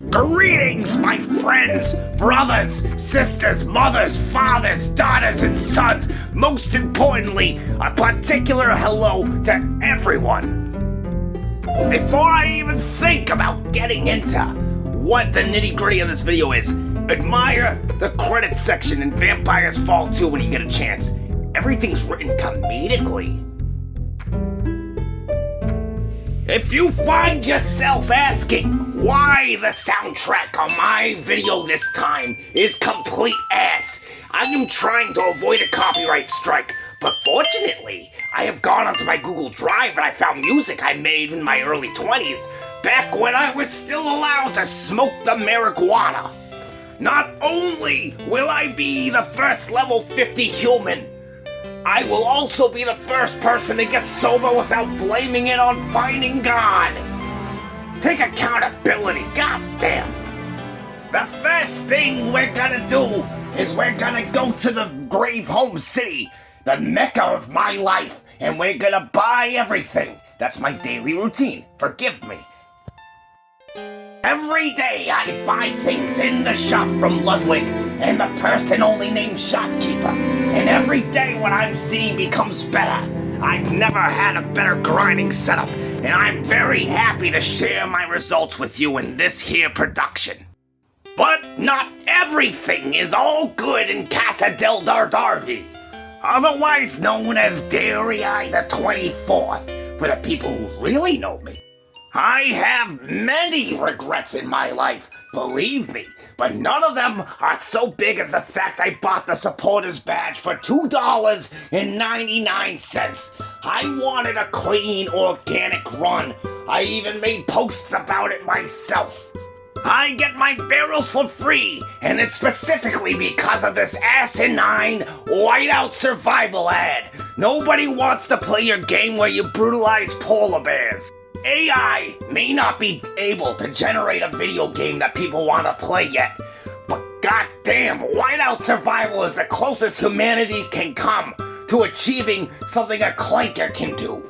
Greetings, my friends, brothers, sisters, mothers, fathers, daughters, and sons. Most importantly, a particular hello to everyone. Before I even think about getting into what the nitty-gritty of this video is, admire the credits section in Vampires Fall 2 when you get a chance. Everything's written comedically. If you find yourself asking why the soundtrack on my video this time is complete ass, I am trying to avoid a copyright strike, but fortunately, I have gone onto my Google Drive and I found music I made in my early 20s, back when I was still allowed to smoke the marijuana. Not only will I be the first level 50 human, I will also be the first person to get sober without blaming it on finding God. Take accountability, goddamn. The first thing we're gonna do is we're gonna go to the Grave Home City, the mecca of my life, and we're gonna buy everything. That's my daily routine, forgive me. Every day I buy things in the shop from Ludwig and the person only named Shopkeeper. And every day what I'm seeing becomes better. I've never had a better grinding setup, and I'm very happy to share my results with you in this here production. But not everything is all good in Casa del DarDarVi, otherwise known as Dairy Eye the 24th, for the people who really know me. I have many regrets in my life, believe me, but none of them are so big as the fact I bought the supporters badge for $2.99. I wanted a clean, organic run. I even made posts about it myself. I get my barrels for free, and it's specifically because of this asinine whiteout survival ad. Nobody wants to play your game where you brutalize polar bears. AI may not be able to generate a video game that people want to play yet, but goddamn, whiteout survival is the closest humanity can come to achieving something a clanker can do.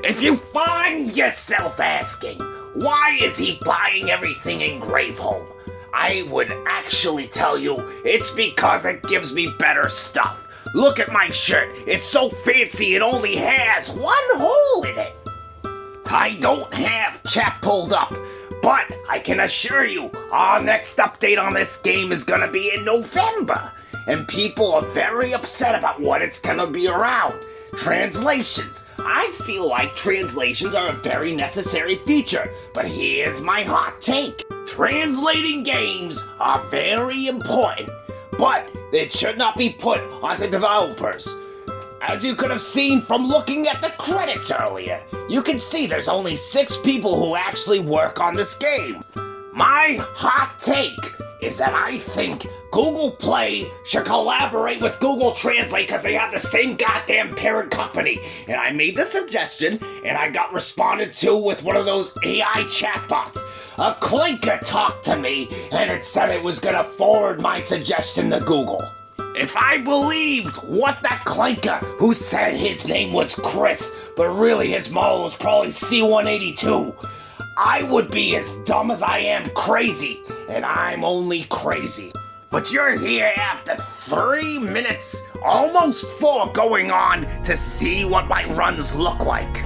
If you find yourself asking, why is he buying everything in Gravehome? I would actually tell you, it's because it gives me better stuff. Look at my shirt, it's so fancy it only has one hole in it. I don't have chat pulled up, but I can assure you our next update on this game is gonna be in November, and people are very upset about what it's gonna be around. Translations. I feel like translations are a very necessary feature, but here's my hot take. Translating games are very important, but it should not be put onto developers. As you could have seen from looking at the credits earlier, you can see there's only 6 people who actually work on this game. My hot take is that I think Google Play should collaborate with Google Translate because they have the same goddamn parent company. And I made the suggestion, and I got responded to with one of those AI chatbots. A clinker talked to me, and it said it was gonna forward my suggestion to Google. If I believed what that clanker who said his name was Chris, but really his model was probably C182, I would be as dumb as I am crazy, and I'm only crazy. But you're here after 3 minutes, almost 4 going on, to see what my runs look like.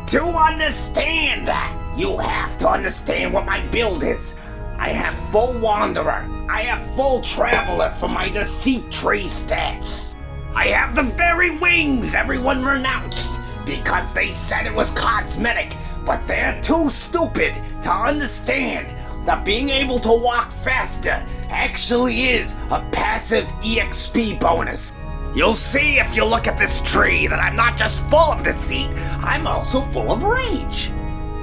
To understand that, you have to understand what my build is. I have full Wanderer. I have full Traveler for my Deceit tree stats. I have the very wings everyone renounced because they said it was cosmetic, but they're too stupid to understand that being able to walk faster actually is a passive EXP bonus. You'll see if you look at this tree that I'm not just full of deceit, I'm also full of rage.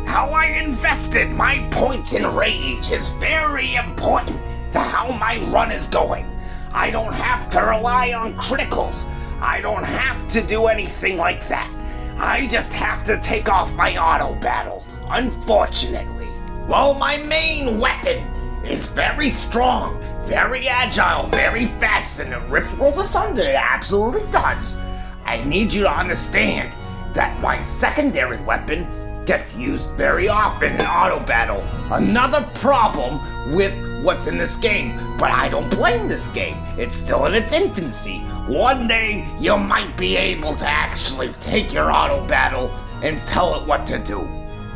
How I invested my points in rage is very important to how my run is going. I don't have to rely on criticals. I don't have to do anything like that. I just have to take off my auto battle, unfortunately. Well, my main weapon is very strong, very agile, very fast, and it rips worlds asunder. It absolutely does. I need you to understand that my secondary weapon gets used very often in auto battle. Another problem with what's in this game, but I don't blame this game. It's still in its infancy. One day, you might be able to actually take your auto battle and tell it what to do.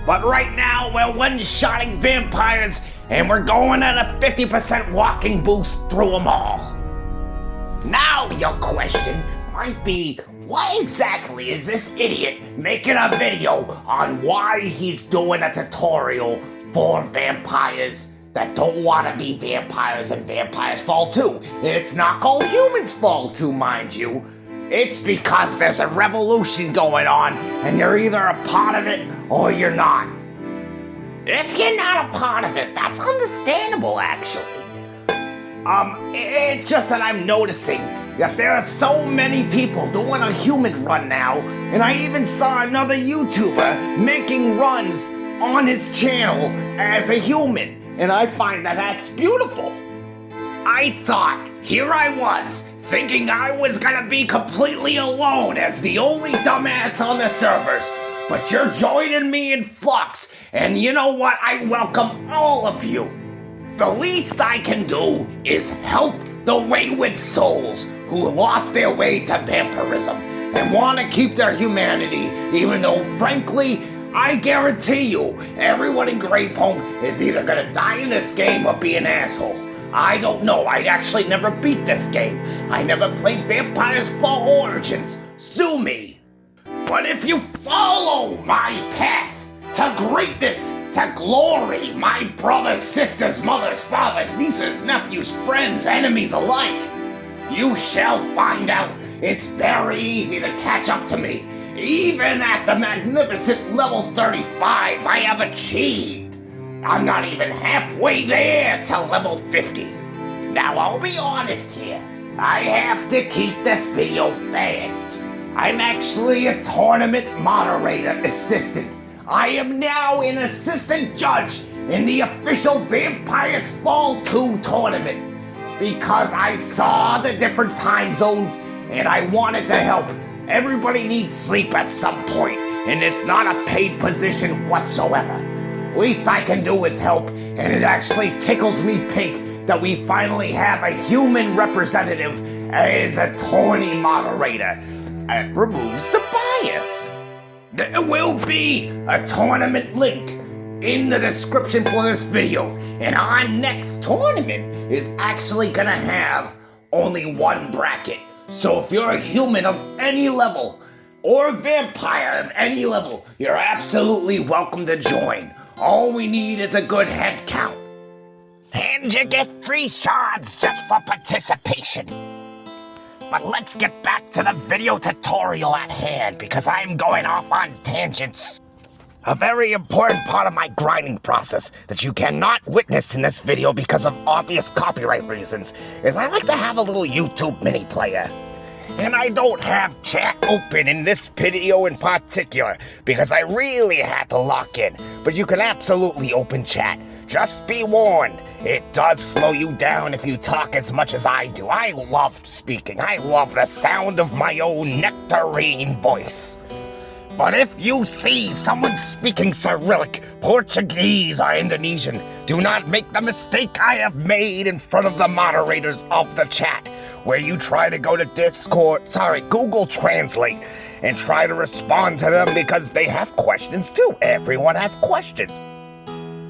But right now, we're one-shotting vampires, and we're going at a 50% walking boost through them all. Now your question might be, why exactly is this idiot making a video on why he's doing a tutorial for vampires that don't want to be vampires and Vampires Fall 2? It's not called Humans Fall 2, mind you. It's because there's a revolution going on, and you're either a part of it or you're not. If you're not a part of it, that's understandable, actually. It's just that I'm noticing that there are so many people doing a human run now, and I even saw another YouTuber making runs on his channel as a human, and I find that that's beautiful. I thought, here I was, thinking I was gonna be completely alone as the only dumbass on the servers, but you're joining me in Flux, and you know what? I welcome all of you. The least I can do is help the wayward souls who lost their way to vampirism and want to keep their humanity, even though, frankly, I guarantee you, everyone in Graveholm is either gonna die in this game or be an asshole. I don't know, I actually never beat this game. I never played Vampires Fall Origins. Sue me. But if you follow my path to greatness, to glory, my brothers, sisters, mothers, fathers, nieces, nephews, friends, enemies alike, you shall find out it's very easy to catch up to me. Even at the magnificent level 35 I have achieved. I'm not even halfway there to level 50. Now I'll be honest here, I have to keep this video fast. I'm actually a tournament moderator assistant. I am now an assistant judge in the official Vampires Fall 2 tournament because I saw the different time zones and I wanted to help. Everybody needs sleep at some point, and it's not a paid position whatsoever. Least I can do is help, and it actually tickles me pink that we finally have a human representative as a tourney moderator. It removes the bias. There will be a tournament link in the description for this video, and our next tournament is actually gonna have only one bracket. So if you're a human of any level, or a vampire of any level, you're absolutely welcome to join. All we need is a good head count. And you get 3 shards just for participation. But let's get back to the video tutorial at hand, because I'm going off on tangents. A very important part of my grinding process that you cannot witness in this video because of obvious copyright reasons is I like to have a little YouTube mini player. And I don't have chat open in this video in particular because I really had to lock in. But you can absolutely open chat. Just be warned, it does slow you down if you talk as much as I do. I love speaking. I love the sound of my own nectarine voice. But if you see someone speaking Cyrillic, Portuguese, or Indonesian, do not make the mistake I have made in front of the moderators of the chat, where you try to go to Google Translate, and try to respond to them because they have questions too. Everyone has questions.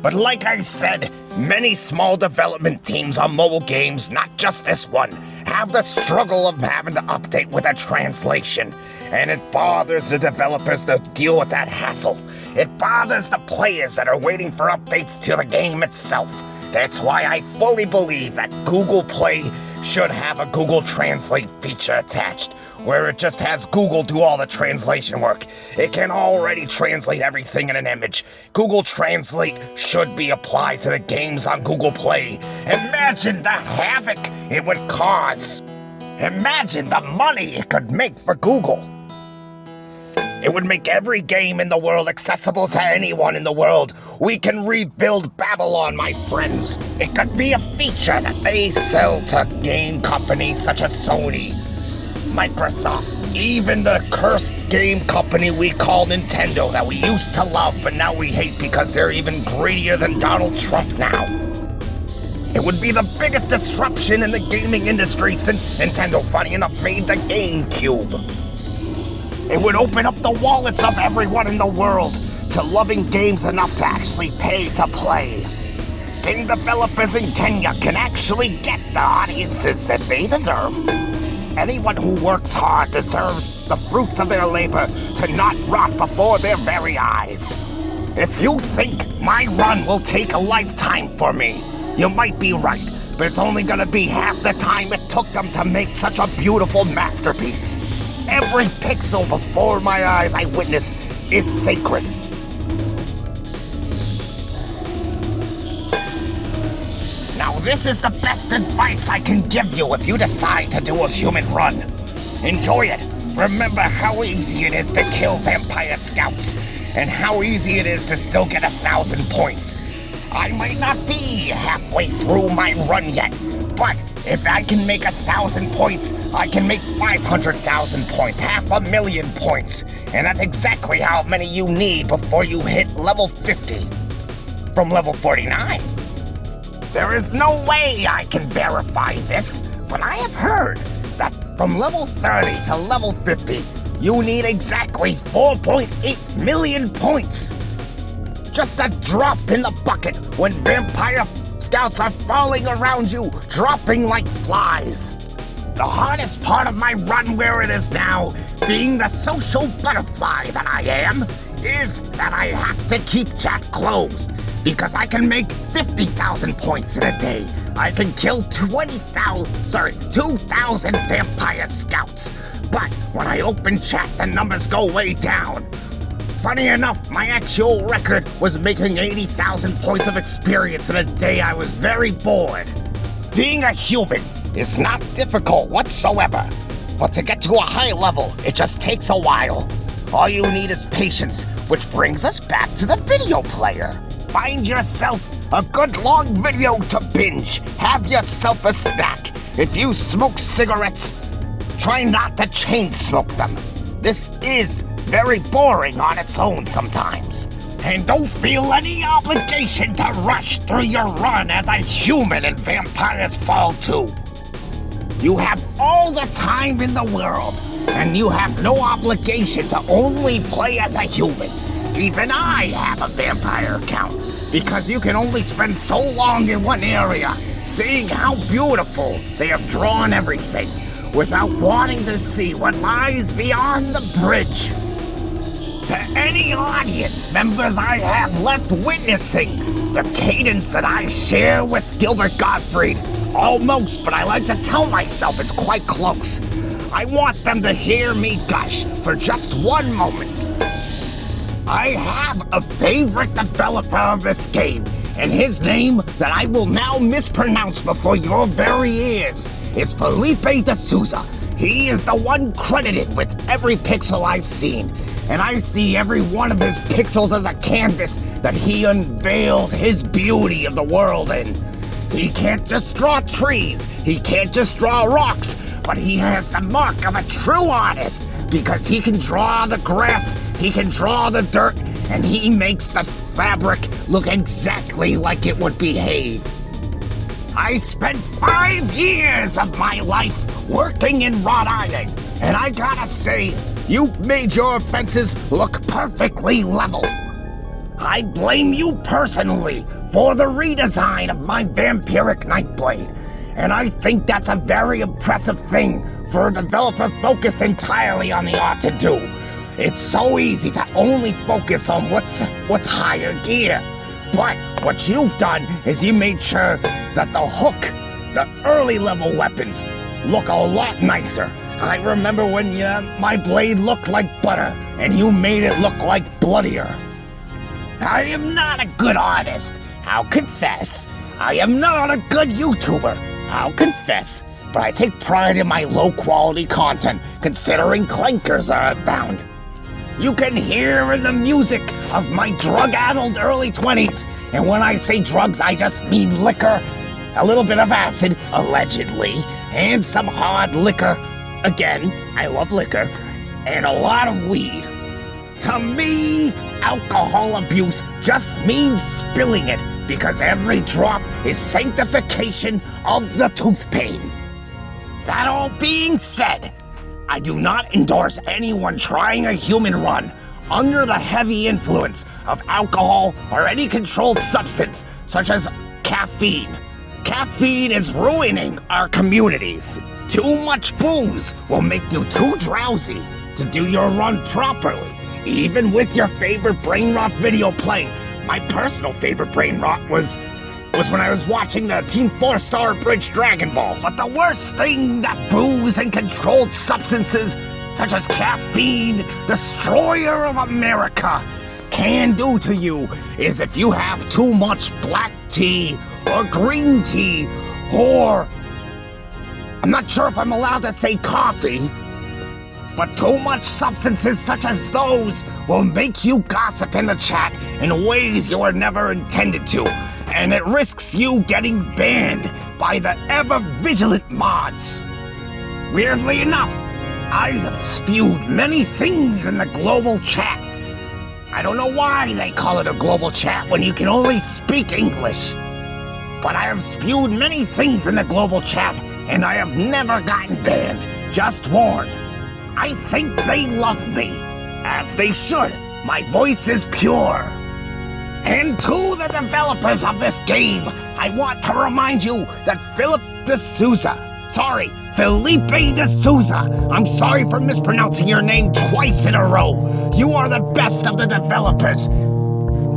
But like I said, many small development teams on mobile games, not just this one, have the struggle of having to update with a translation. And it bothers the developers to deal with that hassle. It bothers the players that are waiting for updates to the game itself. That's why I fully believe that Google Play should have a Google Translate feature attached, where it just has Google do all the translation work. It can already translate everything in an image. Google Translate should be applied to the games on Google Play. Imagine the havoc it would cause. Imagine the money it could make for Google. It would make every game in the world accessible to anyone in the world. We can rebuild Babylon, my friends. It could be a feature that they sell to game companies such as Sony. Microsoft, even the cursed game company we call Nintendo that we used to love but now we hate because they're even greedier than Donald Trump now. It would be the biggest disruption in the gaming industry since Nintendo, funny enough, made the GameCube. It would open up the wallets of everyone in the world to loving games enough to actually pay to play. Game developers in Kenya can actually get the audiences that they deserve. Anyone who works hard deserves the fruits of their labor to not rot before their very eyes. If you think my run will take a lifetime for me, you might be right, but it's only gonna be half the time it took them to make such a beautiful masterpiece. Every pixel before my eyes I witness is sacred. Now this is the best advice I can give you if you decide to do a human run. Enjoy it. Remember how easy it is to kill vampire scouts, and how easy it is to still get 1,000 points. I might not be halfway through my run yet, but if I can make 1,000 points, I can make 500,000 points, 500,000 points. And that's exactly how many you need before you hit level 50 from level 49. There is no way I can verify this, but I have heard that from level 30 to level 50, you need exactly 4.8 million points. Just a drop in the bucket when vampire scouts are falling around you, dropping like flies. The hardest part of my run where it is now, being the social butterfly that I am, is that I have to keep chat closed, because I can make 50,000 points in a day. I can kill 2,000 vampire scouts. But when I open chat, the numbers go way down. Funny enough, my actual record was making 80,000 points of experience in a day I was very bored. Being a human is not difficult whatsoever, but to get to a high level, it just takes a while. All you need is patience, which brings us back to the video player. Find yourself a good long video to binge. Have yourself a snack. If you smoke cigarettes, try not to chain smoke them. This is very boring on its own sometimes. And don't feel any obligation to rush through your run as a human in Vampires Fall 2. You have all the time in the world, and you have no obligation to only play as a human. Even I have a vampire account, because you can only spend so long in one area, seeing how beautiful they have drawn everything, without wanting to see what lies beyond the bridge. To any audience members I have left witnessing the cadence that I share with Gilbert Gottfried, almost, but I like to tell myself it's quite close. I want them to hear me gush for just one moment. I have a favorite developer of this game, and his name that I will now mispronounce before your very ears is Felipe de Souza. He is the one credited with every pixel I've seen, and I see every one of his pixels as a canvas that he unveiled his beauty of the world in. He can't just draw trees, he can't just draw rocks, but he has the mark of a true artist, because he can draw the grass, he can draw the dirt, and he makes the fabric look exactly like it would behave. I spent 5 years of my life working in wrought iron, and I gotta say, you made your fences look perfectly level. I blame you personally for the redesign of my vampiric Nightblade, and I think that's a very impressive thing for a developer focused entirely on the art to do. It's so easy to only focus on what's higher gear. But what you've done is you made sure that the hook, the early level weapons, look a lot nicer. I remember when my blade looked like butter, and you made it look like bloodier. I am not a good artist, I'll confess. I am not a good YouTuber, I'll confess. But I take pride in my low-quality content, considering clankers are abound. You can hear in the music of my drug-addled early 20s, and when I say drugs, I just mean liquor, a little bit of acid, allegedly, and some hard liquor, Again, I love liquor and a lot of weed. To me, alcohol abuse just means spilling it because every drop is sanctification of the tooth pain. That all being said, I do not endorse anyone trying a human run under the heavy influence of alcohol or any controlled substance such as caffeine. Caffeine is ruining our communities. Too much booze will make you too drowsy to do your run properly, even with your favorite brain rot video playing. My personal favorite brain rot was when I was watching the Team 4-Star Bridge Dragon Ball. But the worst thing that booze and controlled substances such as caffeine, destroyer of America, can do to you is if you have too much black tea or green tea or, I'm not sure if I'm allowed to say coffee, but too much substances such as those will make you gossip in the chat in ways you were never intended to, and it risks you getting banned by the ever-vigilant mods. Weirdly enough, I have spewed many things in the global chat. I don't know why they call it a global chat when you can only speak English. But I have spewed many things in the global chat, and I have never gotten banned. Just warned. I think they love me, as they should. My voice is pure. And to the developers of this game, I want to remind you that Felipe de Souza, I'm sorry for mispronouncing your name twice in a row. You are the best of the developers.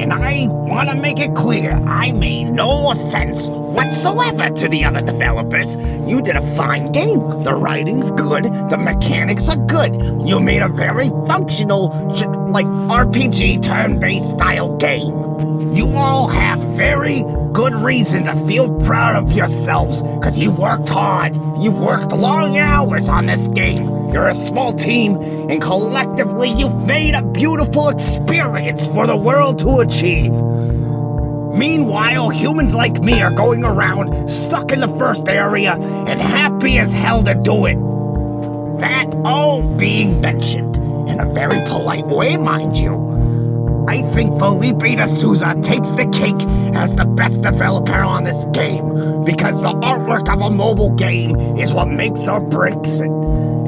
And I want to make it clear, I mean no offense whatsoever to the other developers. You did a fine game. The writing's good, the mechanics are good. You made a very functional, RPG turn-based style game. You all have very good reason to feel proud of yourselves, because you've worked hard. You've worked long hours on this game. You're a small team, and collectively you've made a beautiful experience for the world to achieve. Meanwhile, humans like me are going around stuck in the first area and happy as hell to do it. That all being mentioned, in a very polite way, mind you, I think Felipe de Souza takes the cake as the best developer on this game, because the artwork of a mobile game is what makes or breaks it.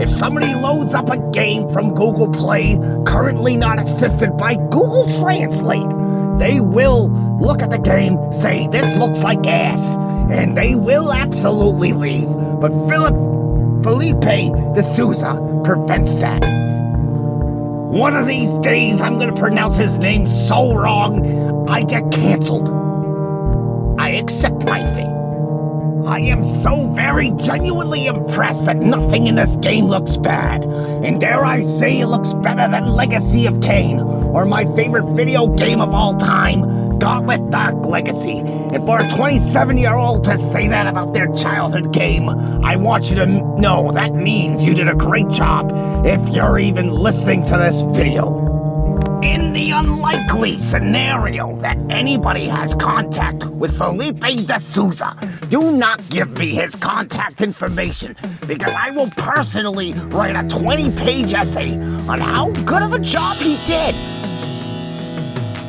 If somebody loads up a game from Google Play, currently not assisted by Google Translate, they will look at the game, say, this looks like ass, and they will absolutely leave. But Felipe de Souza prevents that. One of these days, I'm gonna pronounce his name so wrong, I get canceled. I accept my fate. I am so very genuinely impressed that nothing in this game looks bad. And dare I say it looks better than Legacy of Kain, or my favorite video game of all time, Gauntlet Dark Legacy. And for a 27-year-old to say that about their childhood game, I want you to know that means you did a great job if you're even listening to this video. In the unlikely scenario that anybody has contact with Felipe de Souza, do not give me his contact information, because I will personally write a 20-page essay on how good of a job he did.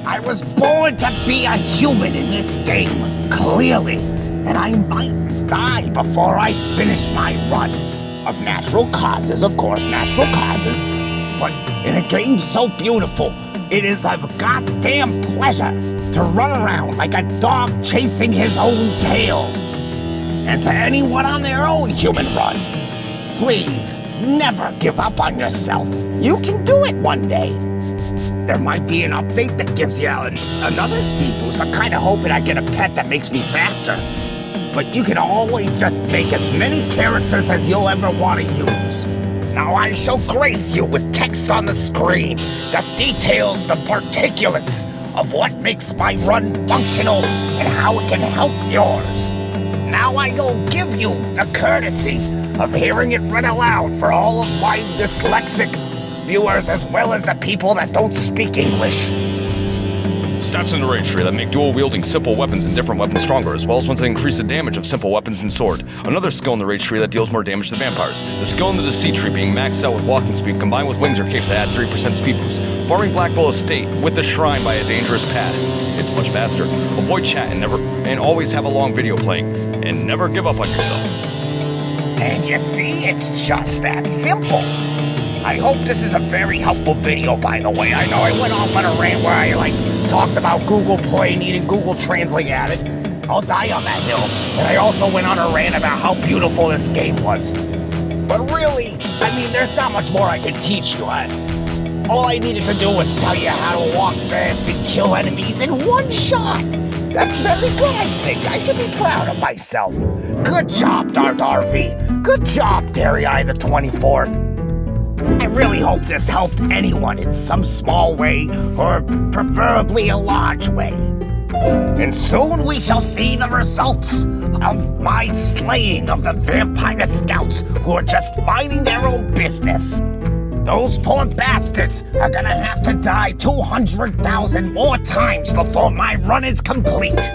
I was born to be a human in this game, clearly, and I might die before I finish my run. Of natural causes, of course, natural causes, but in a game so beautiful, it is a goddamn pleasure to run around like a dog chasing his own tail. And to anyone on their own human run, please never give up on yourself. You can do it one day. There might be an update that gives you another speed boost. I'm kind of hoping I get a pet that makes me faster. But you can always just make as many characters as you'll ever want to use. Now I shall grace you with text on the screen that details the particulates of what makes my run functional and how it can help yours. Now I'll give you the courtesy of hearing it read aloud for all of my dyslexic viewers, as well as the people that don't speak English. Stats in the rage tree that make dual-wielding simple weapons and different weapons stronger, as well as ones that increase the damage of simple weapons and sword. Another skill in the rage tree that deals more damage to vampires. The skill in the deceit tree being maxed out with walking speed combined with wings or capes that add 3% speed boost. Farming Black Bull Estate with the shrine by a dangerous path. It's much faster. Avoid chat and always have a long video playing. And never give up on yourself. And you see, it's just that simple. I hope this is a very helpful video, by the way. I know I went off on a rant where I talked about Google Play needing Google Translate added. I'll die on that hill. And I also went on a rant about how beautiful this game was. But really, I mean, there's not much more I can teach you. All I needed to do was tell you how to walk fast and kill enemies in one shot. That's very good, I think. I should be proud of myself. Good job, DarDarVi. Good job, Dairy the 24th. I really hope this helped anyone in some small way, or preferably a large way. And soon we shall see the results of my slaying of the vampire scouts who are just minding their own business. Those poor bastards are gonna have to die 200,000 more times before my run is complete.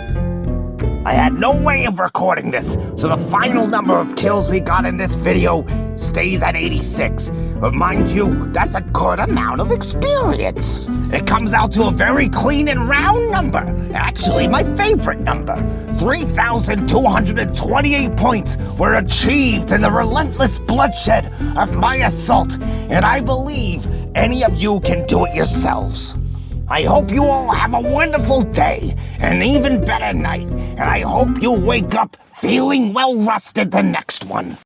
I had no way of recording this, so the final number of kills we got in this video stays at 86. But mind you, that's a good amount of experience. It comes out to a very clean and round number. Actually, my favorite number. 3,228 points were achieved in the relentless bloodshed of my assault, and I believe any of you can do it yourselves. I hope you all have a wonderful day, and an even better night, and I hope you wake up feeling well rested the next one.